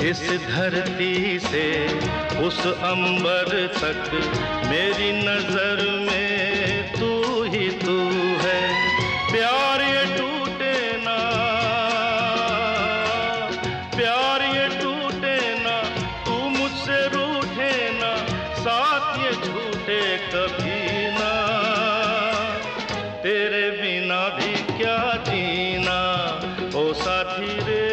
इस धरती से उस अंबर तक मेरी नजर में तू ही तू है। प्यार ये टूटे ना, प्यार ये टूटे ना, तू मुझसे रूठे ना, साथ ये झूठे कभी ना। तेरे बिना भी क्या जीना ओ साथी रे,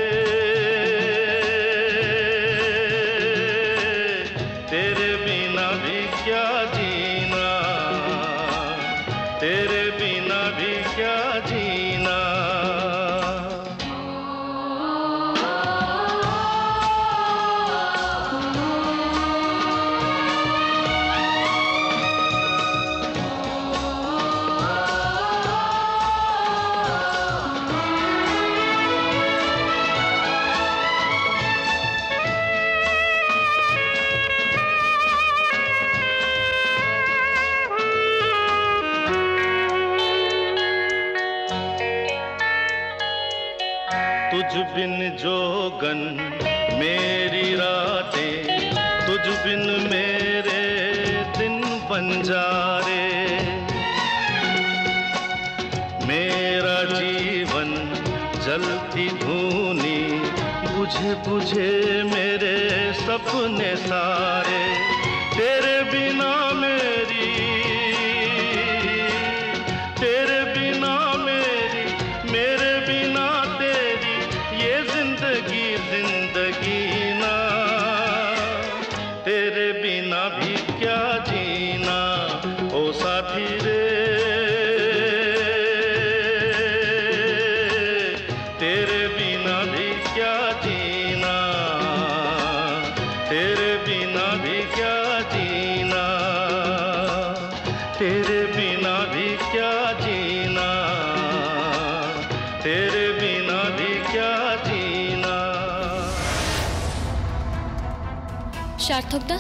तेरे बिना भी क्या जीना, तेरे बिना भी क्या जीना। तुझ बिन जोगन मेरी रातें, तुझ बिन मेरे दिन बंजारे। मेरा जीवन जलती धूनी, बुझे बुझे मेरे सपने सारे। तेरे बिना मेरी, तेरे बिना मेरी, मेरे बिना तेरी, ये जिंदगी जिंदगी ना। तेरे बिना भी क्या जीना ओ साथी रे, तेरे बिना भी क्या जीना, तेरे बिना भी क्या जीना, तेरे बिना भी क्या जीना, तेरे बिना भी क्या जीना। সার্থকদা,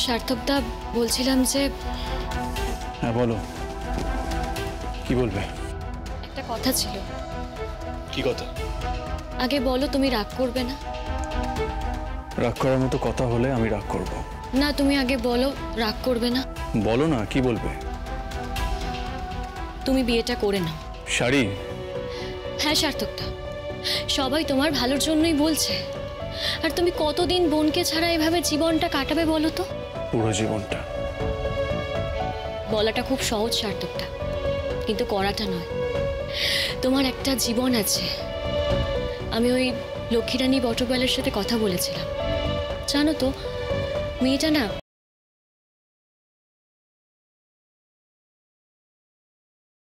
সার্থকদা বলছিলাম যে। হ্যাঁ বলো, কি বলবে? একটা কথা ছিল। কি কথা? আগে বলো, তুমি রাগ করবে না? রাগ করার মতো কথা হলে আমি রাগ করব না, তুমি আগে বলো রাগ করবে না। বলো না, কি বলবে? তুমি বিয়েটা করে নাও। শাড়ি? হ্যাঁ সার্থকদা, সবাই তোমার ভালোর জন্যই বলছে। আর তুমি কতদিন বোনকে ছাড়া এভাবে জীবনটা কাটাবে বলো তো? পুরো জীবনটা। বলাটা খুব সহজ সার্থকদা, কিন্তু করাটা নয়। তোমার একটা জীবন আছে। আমি ওই লক্ষ্মীরানী বটবেলের সাথে কথা বলেছিলাম, জানো তো মেয়েটা না